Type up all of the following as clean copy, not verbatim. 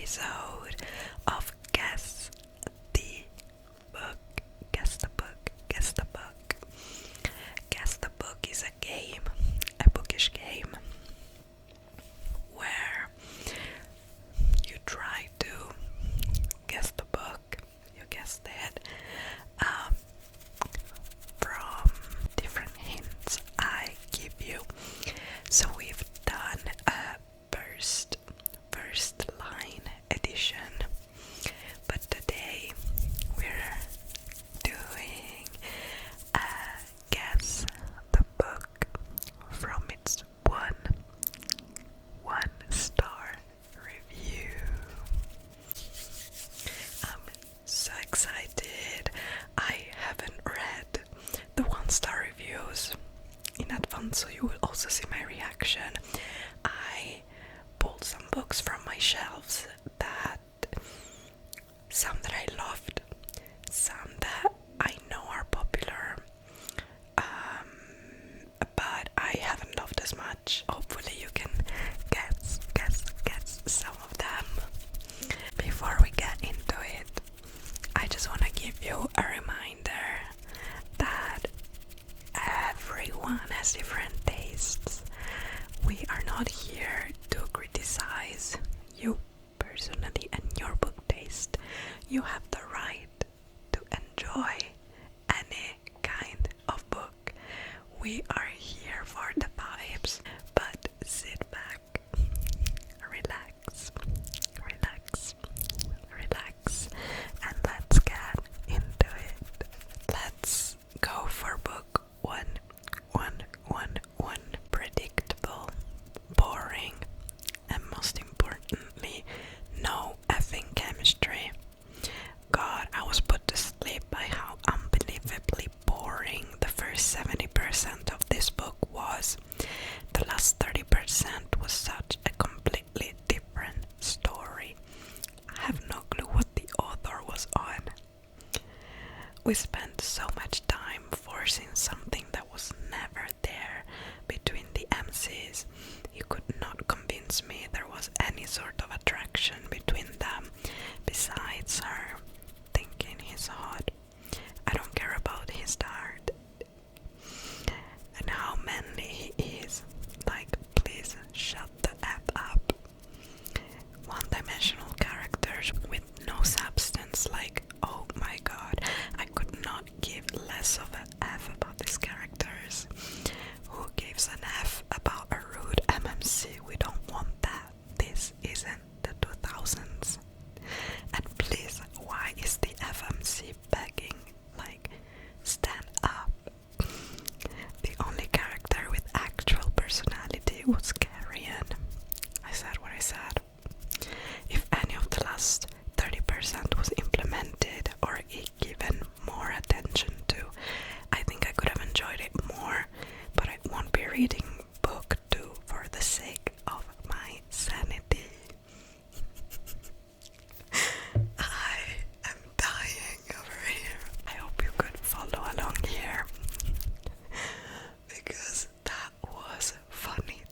episode of Guess the Book. Guess the Book. Guess the Book. Guess the Book is a game, a bookish game, where you try to guess the book. You guessed it. From different hints I give you. So we've done a first line edition, but today we're doing a guess the book from its one star review. I'm so excited. I haven't read the 1-star reviews in advance, so you will also see my reaction. I pulled some books from my shelves some that I loved, some that I know are popular, but I haven't loved as much. Hopefully you can guess some of them. Before we get into it, I just want to give you a reminder that everyone has different tastes. We are not here to criticize you personally and your book taste. You have the right to enjoy any kind of book. We are here for the vibes, but sit back, relax, and let's get into it. Let's go for book one. Predictable, boring, and most importantly, no effing chemistry. God, I was put to sleep by how unbelievably boring the first 70% of this book was. The last 30% was such a completely different story. I have no clue what the author was on. We spent so much time forcing something that was never there between the MCs. You could not convince me there was any sort of attraction between them besides her thinking he's hot. I don't care about his art and how manly he is. Like, please shut the F up. One-dimensional characters with no substance, like, oh my god, I could not give less of an F about these characters. Who gives an F about a rude MMC? We don't want that. This isn't the 2000s. And please, why is the FMC begging? Like, stand up. The only character with actual personality was Carrion. I said what I said. If any of the last 30% was implemented or given more attention to, I think I could have enjoyed it more, but I won't be reading book 2 for the sake of my sanity. I am dying over here. I hope you could follow along here, because that was funny.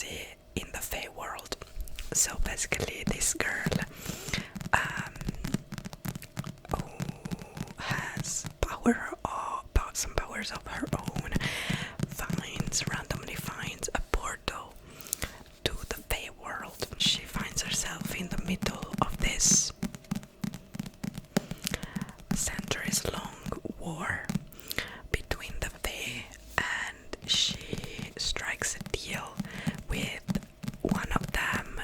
fantasy in the Fae world. So basically this girl who has some powers of her own randomly finds a portal to the Fae world. She finds herself in the middle of this centuries-long war between the Fae, and she strikes a deal with one of them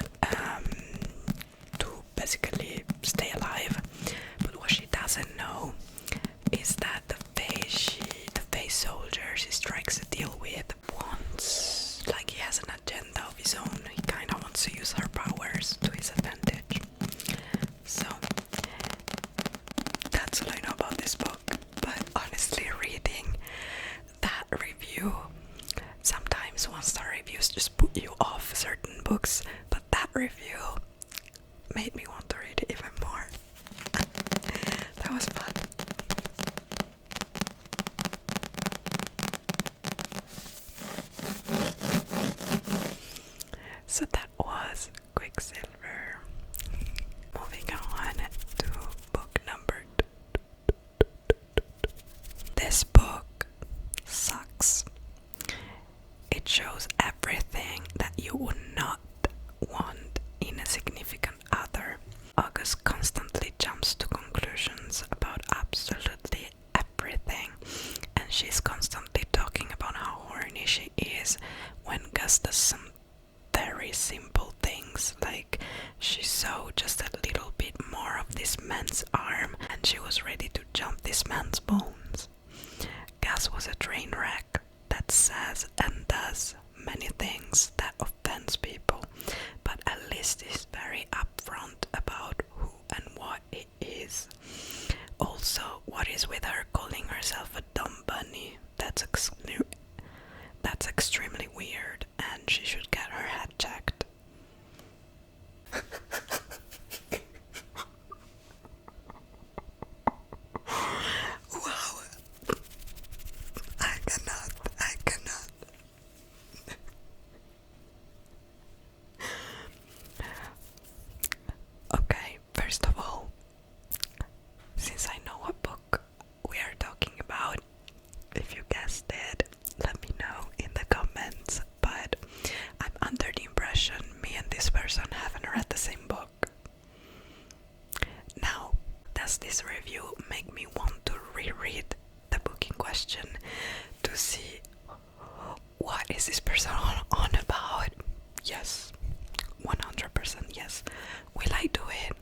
to basically stay alive. But what she doesn't know is that the Fae soldier she strikes a deal with wants, like, he has an agenda of his own. He kind of wants to use her powers to his advantage. So that's all I know about this book. But honestly, reading that review, sometimes 1-star reviews just put you off certain books, but that review made me want to read it even more. That was fun. So that was Quicksilver. Moving on to book number 2. This book sucks. It shows everything that you would not want in a significant other. August constantly jumps to conclusions about absolutely everything, and she's constantly talking about how horny she is when Gus does some very simple things, like she saw just a little bit more of this man's arm and she was ready to jump this man's bones. Gus was a train wreck that says and does many things that offends people, but at least is very upfront about who and what it is. Also, what is with her calling herself a dumb bunny? That's extremely weird, and she should get her head checked. Wow. I cannot. Okay, first of all, since I know what book we are talking about, if you guessed it, let me know in the comments. But I'm under the impression me and this person haven't read the same book. Now, does this review make me want to reread the book in question to see what is this person on about? Yes, 100% yes. Will I do it?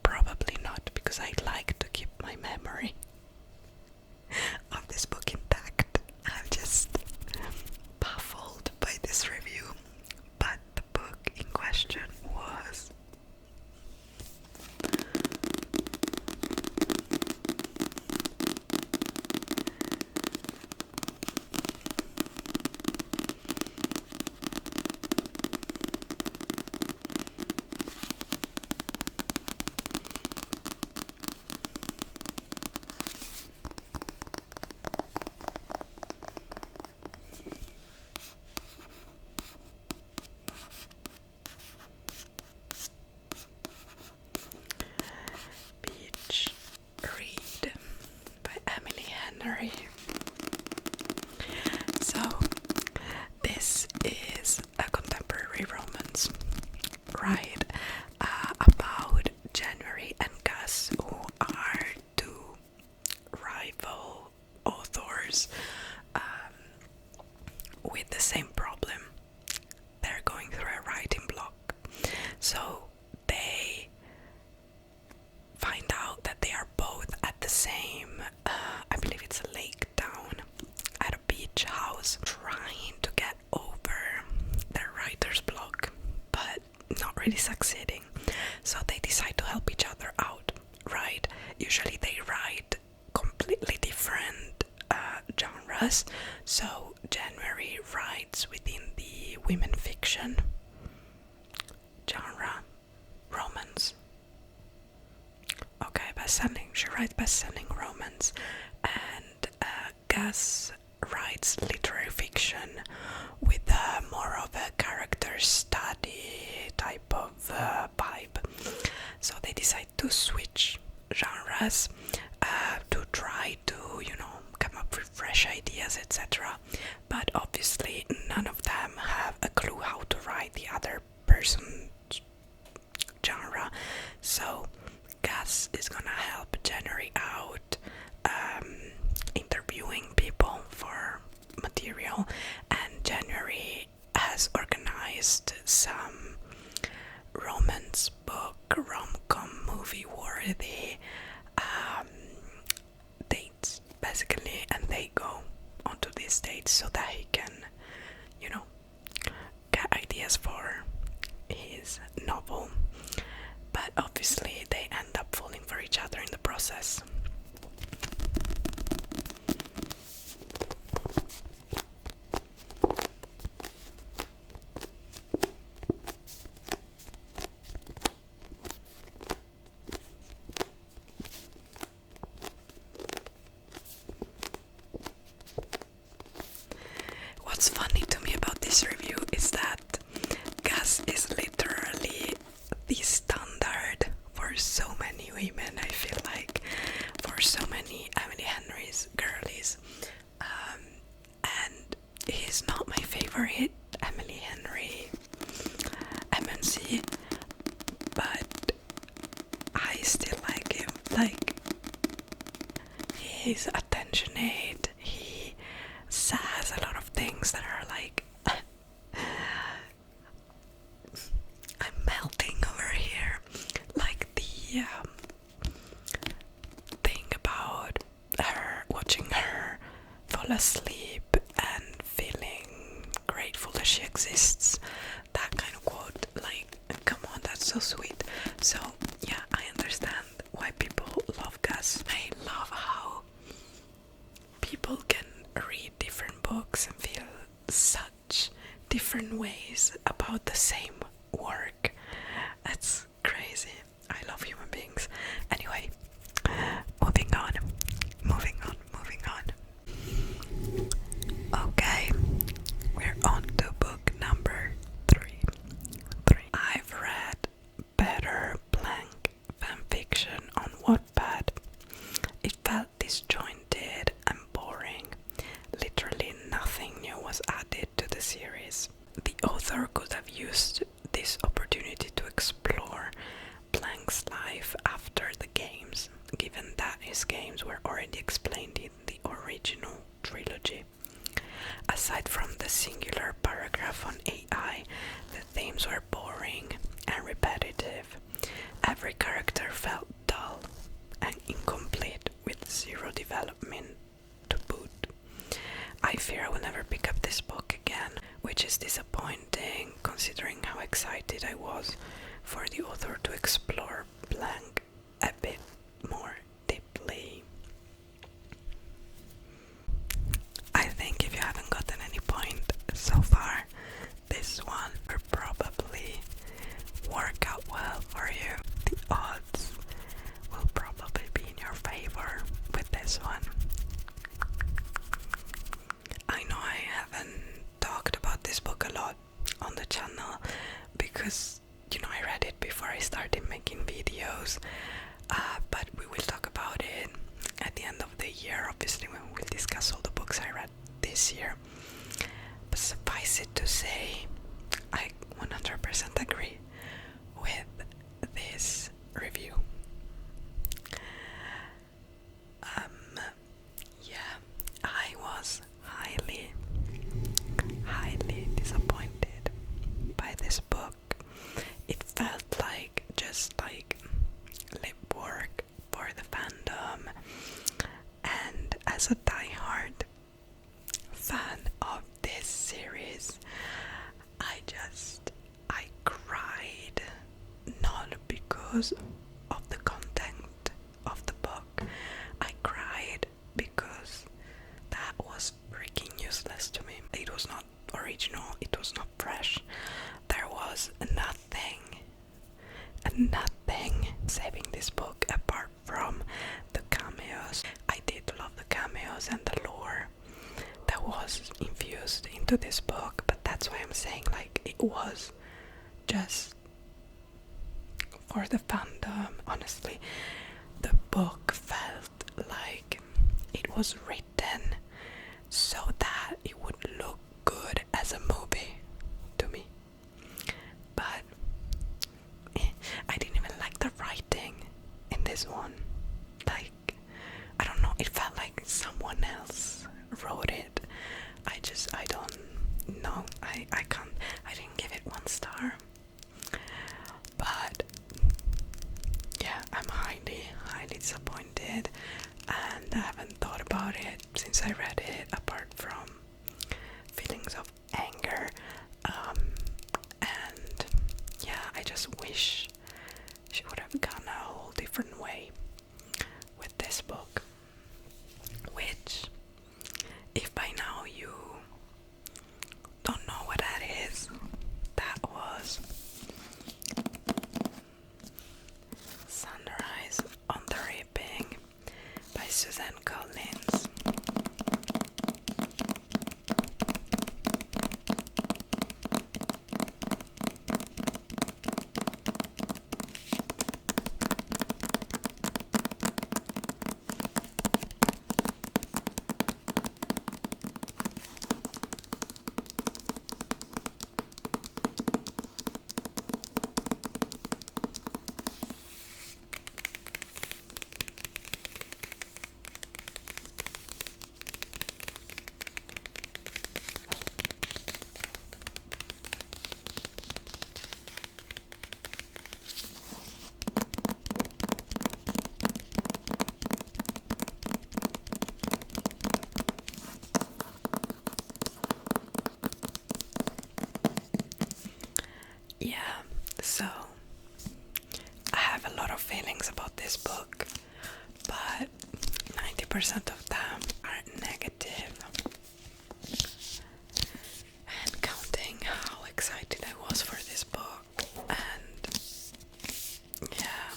Probably not, because I like to keep my memory of this book intact. I'm just baffled by this review, but the book in question was So, this is a contemporary romance, right? About January and Gus, who are two rival authors with the same problem. They're going through a writing block. So, they find out that they are both at the same, I believe it's a lake town, at a beach house, trying to get over their writer's block, but not really succeeding. So they decide to help each other out, right? Usually they write completely different genres. So January writes within the women fiction genre, romance. Okay, she writes best-selling romance, and Gus writes literary fiction with more of a character Gus to try to, come up with fresh ideas, etc. But obviously none of them have a clue how to write the other person's genre. So Gus is gonna help generate out interviewing people for material, and January has organized some romance book, rom-com movie worthy dates basically, and they go onto these dates so that he can, get ideas for his novel. But obviously they end up falling for each other in the process. What's funny to me about this review is that Gus is literally the standard for so many women, I feel like, for so many Emily Henry's girlies. And he's not my favorite Emily Henry MNC, but I still like him. Like, he's attentionate, he says a lot of things that are like, I'm melting over here. Like the thing about her, watching her fall asleep and feeling grateful that she exists, that kind of quote, like, come on, that's so sweet. So yeah, I understand why people love Gus. I love how people can read different books and feel such different ways about the same work. That's crazy. I love human beings. Anyway, moving on. Okay, we're on to book number 3. I've read better blank fanfiction on Wattpad. It felt disjointed and boring. Literally nothing new was added to the series. The author could have used this opportunity to explore Blank's life after the games, given that his games were already explained in the original trilogy. Aside from the singular paragraph on AI, the themes were boring and repetitive. Every character felt dull and incomplete, with zero development to boot. I fear I will never pick up this book again, which is disappointing considering how excited I was for the author to explore Blank a bit more deeply. I think if you haven't gotten any point so far, this one will probably work out well for you. The odds will probably be in your favor with this one. I know I haven't talked about this book a lot on the channel because, I read it before I started making videos, but we will talk about it at the end of the year, obviously, when we'll discuss all the books I read this year. But suffice it to say, I 100% agree with this review. Yeah, I was highly disappointed by this book. It felt like just like lip work for the fandom, and as a diehard fan of this series, I cried, not because of the content of the book. I cried because that was freaking useless to me. It was not original, it was not fresh. There was nothing saving this book apart from the cameos. I did love the cameos and the lore that was infused into this book, but that's why I'm saying, like, it was just for the fandom. Honestly, the book like it was written so that it would look good as a movie to me. But I didn't even like the writing in this one. Like, I don't know, it felt like someone else wrote it. I don't know. I didn't give it 1 star. But yeah, I'm highly disappointed, and I haven't thought about it since I read it, apart from feelings of anger. And yeah, I just wish she would have gone a whole different way with this book. Which, if by now you don't know what that is, that was Sunrise on the Reaping by Suzanne Collins. Yeah, so I have a lot of feelings about this book, but 90% of them are negative. And counting how excited I was for this book, and yeah,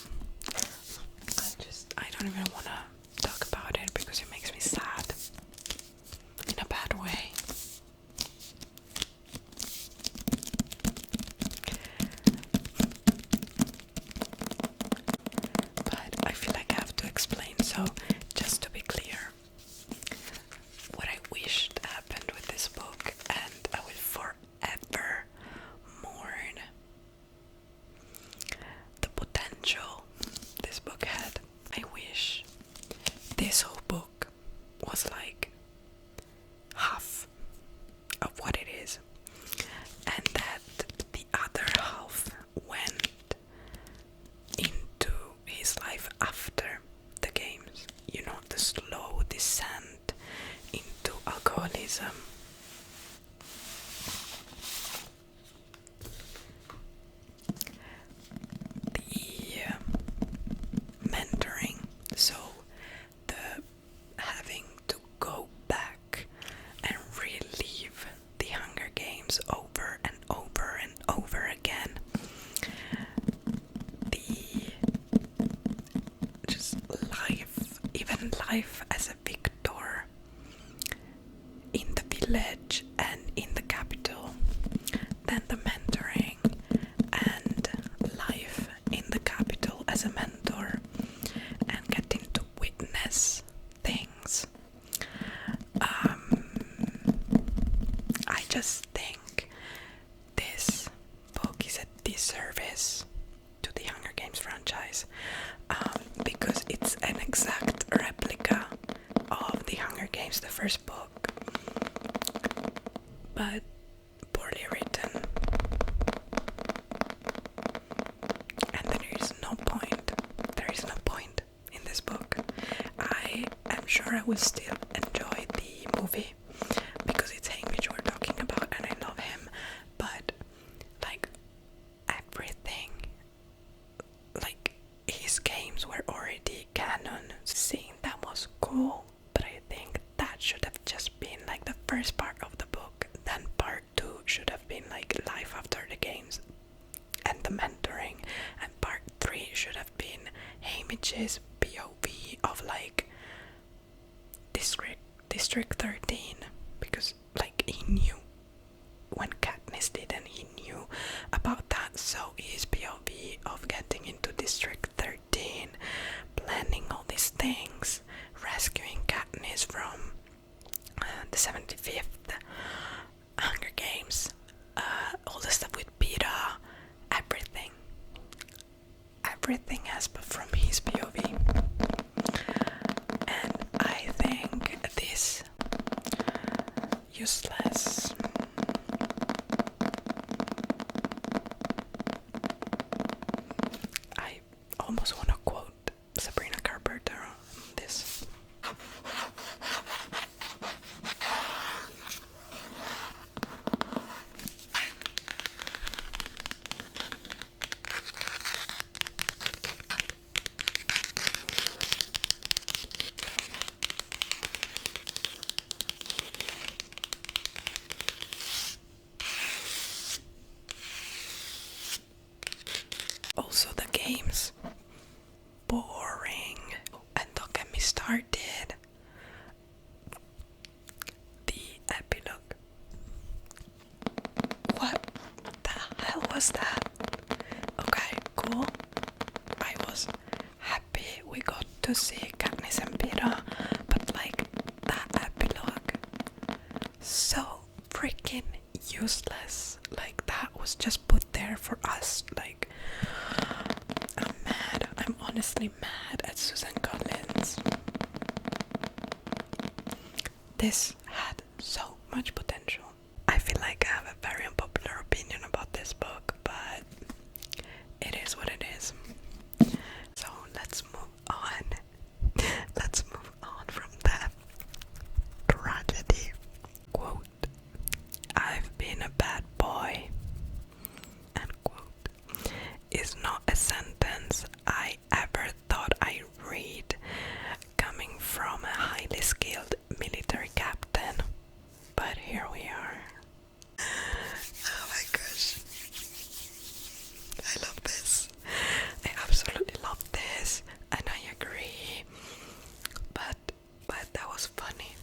I don't even want to talk about it because it makes me sad in a bad way. But I feel like I have to explain, so just to be clear, what I wished happened with this book, and I will forever mourn the potential this book had. I wish this whole book was like half of what it is, and that the other half went into his life after the games. You know, the slow descent into alcoholism. The mentoring, so the having to go back and relive the Hunger Games over and over and over again. The just life, even life as a victor in the village and in the capital, then the mentoring and life in the capital as a mentor and getting to witness things. I just think this book is a disservice to the Hunger Games franchise, because it's an exact replica of the Hunger Games, the first book, but poorly written, and there is no point in this book. I am sure I will still enjoy the movie because it's Hamish we're talking about and I love him, but like everything, like his games were already canon. Seeing that was cool, but I think that should have just been like the first part of the book. Then part 2 should have been like life after the games and the mentoring, and part 3 should have been Hamish's POV of like District 13, because like he knew when Katniss did and he knew about that, so his POV of getting into District 13, planning all these things, everything as but from his POV. And I think this useless I almost want to quote Sabrina Carpenter on this. Also the games. Boring. And don't get me started. The epilogue. What the hell was that? Okay, cool. I was happy we got to see Katniss and Pyrrha, but like that epilogue, so freaking useless. Like that was just put there for us. Like I'm mad. I'm honestly mad at Susan Collins. This had so much potential. I feel like I have a very unpopular opinion about this book, but it is what it is. So let's move on. Let's move on from that tragedy. Quote, I've been a bad boy, end quote, is not a sentence I ever thought I'd read coming from a highly skilled military captain. But here we are. Oh my gosh. I love this. I absolutely love this, and I agree. But that was funny.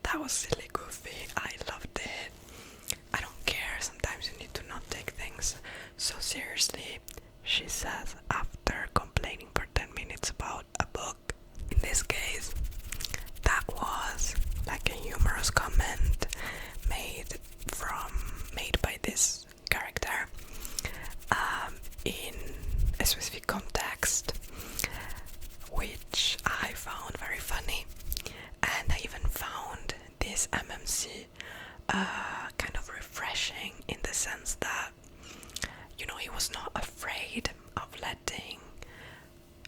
That was silly goofy. I loved it. I don't care. Sometimes you need to not take things so seriously, she says after complaining for 10 minutes about a book. In this case, that was like a humorous comment made by this character in a specific context, which I found very funny, and I even found this MMC kind of refreshing in the sense that, you know, he was not afraid of letting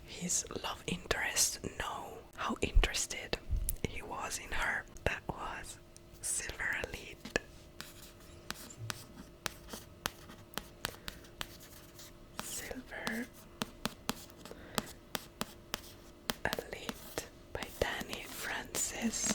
his love interest know how interested he was in her. That was Silver Elite. Silver Elite by Danny Francis.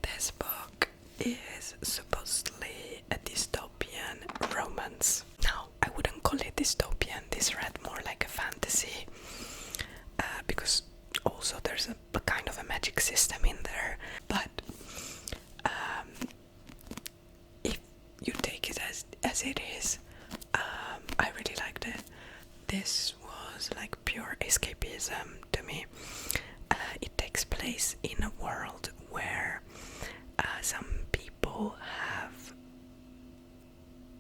This book is supposedly a dystopian romance. Now, I wouldn't call it dystopian. This read more like a fantasy, because also there's a kind of a magic system in there. But if you take it as it is, I really liked it. This was like pure escapism to me. It takes place in a world where some people have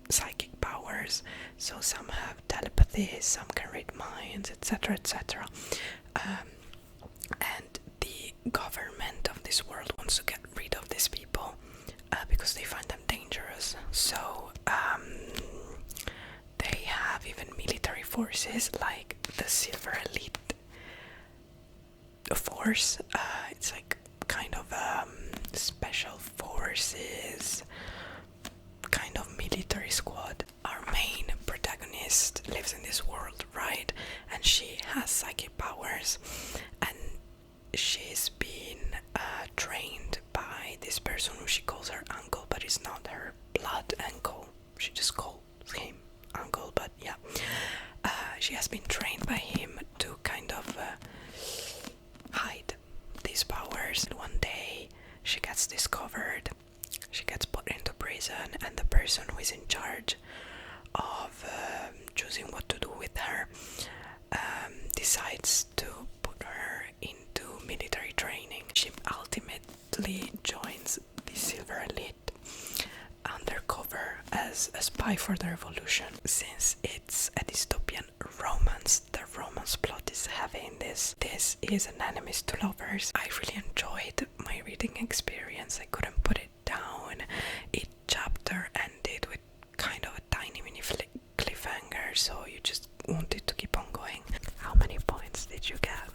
psychic powers, so some have telepathy, some can read minds, etc., etc. And the government of this world wants to get rid of these people because they find them dangerous. So they have even military forces like the Silver Elite force. It's like kind of special forces, kind of military squad. Our main protagonist lives in this world, right? And she has psychic powers, and she's been trained by this person who she calls her uncle, but it's not her blood uncle. She just calls him uncle, but yeah. She has been trained choosing what to do with her, decides to put her into military training. She ultimately joins the Silver Elite undercover as a spy for the revolution. Since it's a dystopian romance, the romance plot is heavy in this. This is an enemies to lovers. I really enjoyed my reading experience. I couldn't put it down. Each chapter ended with kind of a tiny mini cliffhanger, so you just wanted to keep on going. How many points did you get?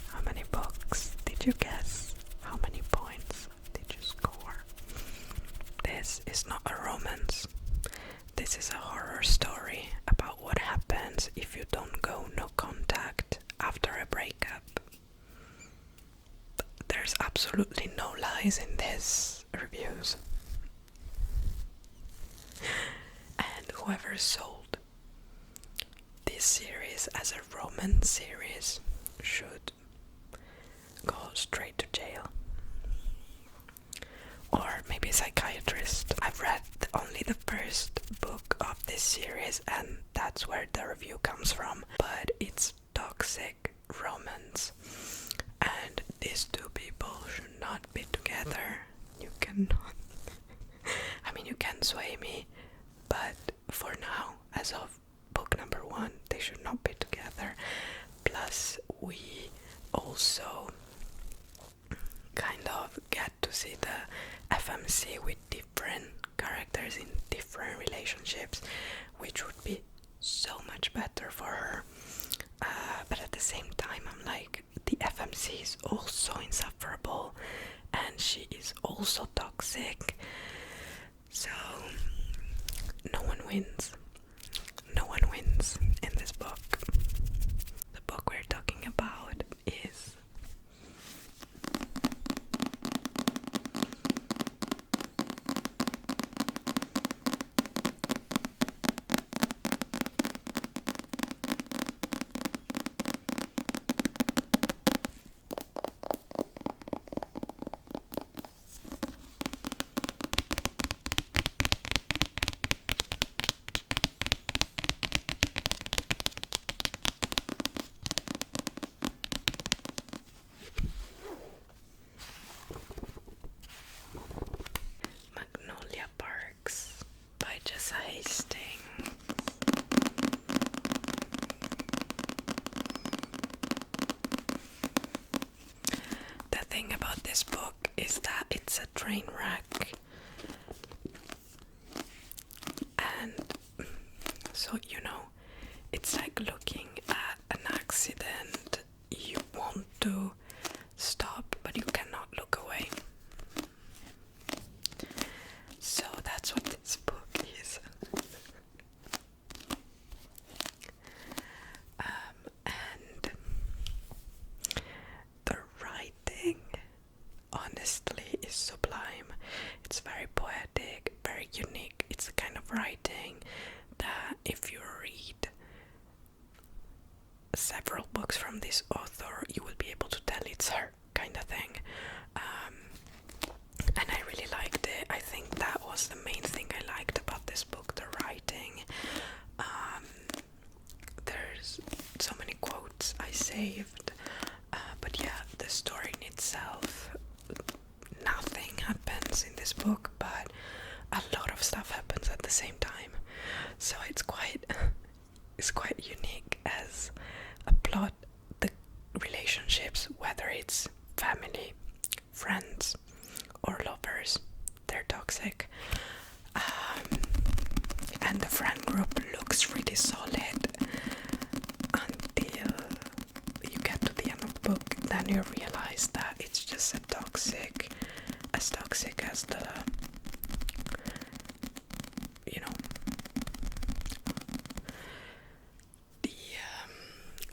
How many books did you guess? How many points did you score? This is not a romance. This is a horror story about what happens if you don't go no contact after a breakup. There's absolutely no lies in these reviews. And whoever sold this series as a romance series should go straight to jail. Or maybe a psychiatrist. I've read only the first book of this series, and that's where the review comes from. But it's toxic romance, and these two people should not be together. You cannot. I mean, you can sway me, but for now, as of book number 1, they should not be together. Plus, we also kind of get to see the FMC with different characters in different relationships, which would be so much better for her. But at the same time, I'm like, the FMC is also insufferable, and she is also toxic. So, no one wins. No one wins in this book. The book we're talking about is this book is that it's a train wreck, and so it's like looking at an accident. You want to stop, but you cannot look away. So that's what this book is. And the writing, honestly, is sublime. It's very poetic, very unique. It's the kind of writing that if you read several books from this author, you will be able to tell it's her kind of thing. And I really liked it. I think that was the main thing I liked about this book, the writing. There's so many quotes I saved, but yeah, the story in itself, nothing happens in this book, but a lot of stuff happens at the same time. So it's quite unique as a plot. The relationships, whether it's family, friends, or lovers, they're toxic. And the friend group looks really solid until you get to the end of the book. Then you realize that it's just as toxic as the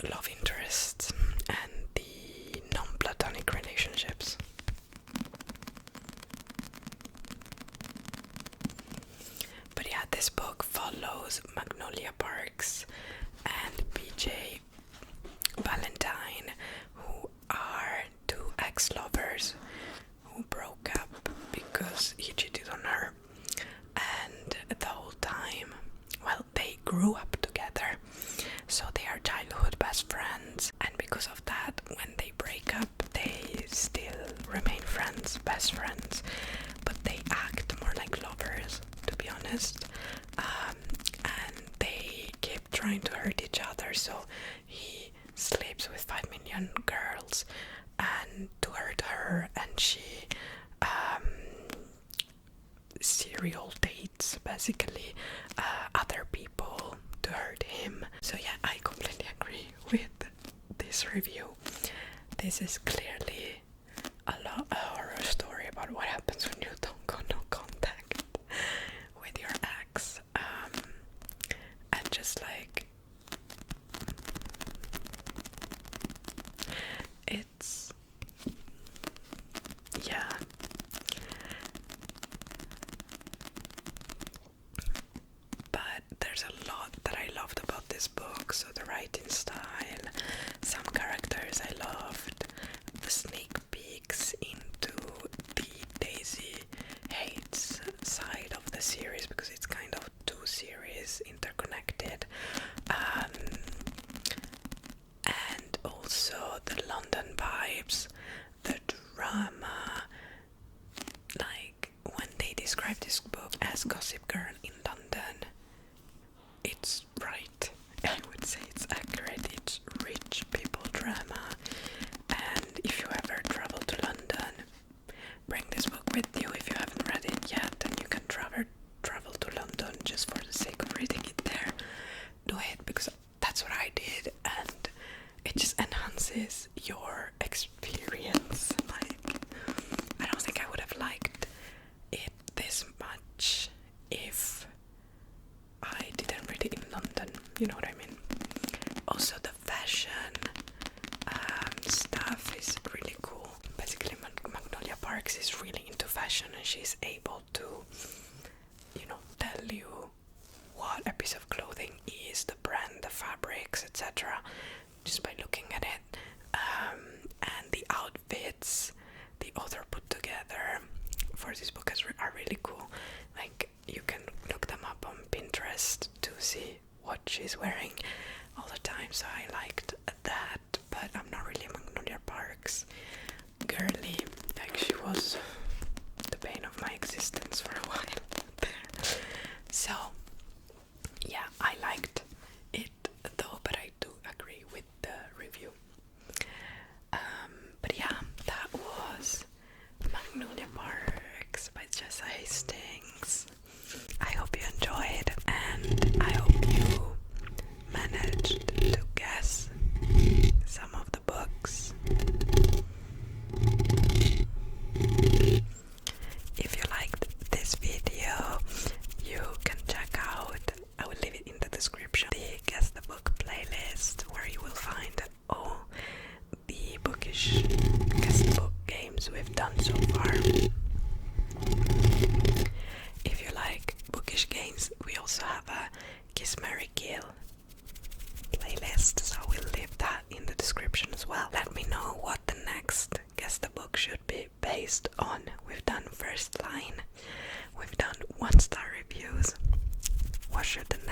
love interests and the non-platonic relationships. But yeah, this book follows Magnolia Parks and PJ Valentine, who are two ex-lovers who broke up because he cheated on her. And the whole time, well, they grew up together. trying to hurt each other, so he sleeps with 5 million girls and to hurt her, and she serial dates basically other people to hurt him. So yeah, I completely agree with this review. This is clearly a horror story about what happens when you don't go no contact with your ex, and just like it's, yeah. But there's a lot that I loved about this book. So the writing style, some characters I loved, the sneak peeks into the Daisy hates side of the series, because it's kind of two series interconnected, and also the London vibes, the drama. Like when they describe this book as Gossip Girl in London, it's right. I would say it's accurate. It's rich people drama, and if you ever travel to London, bring this book with you. If you haven't read it yet, then you can travel to London just for the sake of reading it there. Do it, because that's what I did, and it just enhances your experience. Like, I don't think I would have liked it this much if I didn't read it in London, you know what I mean? Also the fashion stuff is really cool. Basically Magnolia Parks is really into fashion, and she's able to, you know, tell you what a piece of clothing is, the brand, the fabrics, etc., just by looking at it. And the outfits the author put together for this book are really cool. Like, you can look them up on Pinterest to see what she's wearing all the time, so I liked that. But I'm not really a Magnolia Parks girly. Like, she was the bane of my existence for a while there. So yeah, I liked it though, but I do agree with the review. But yeah, that was Magnolia Parks by Jessa Hastings. I hope you enjoyed, and I hope you managed to guess some of the books. If you liked this video, you can check out, I will leave it in the description, the Guess the Book playlist, where you will find all the Bookish Guess the Book games we've done so far. If you like Bookish games, we also have a Kiss, Marry, Kill playlist, so I will leave that in the description as well. Let me know what the next Guess the Book should be based on. We've done First Line, we've done 1-star reviews. What should the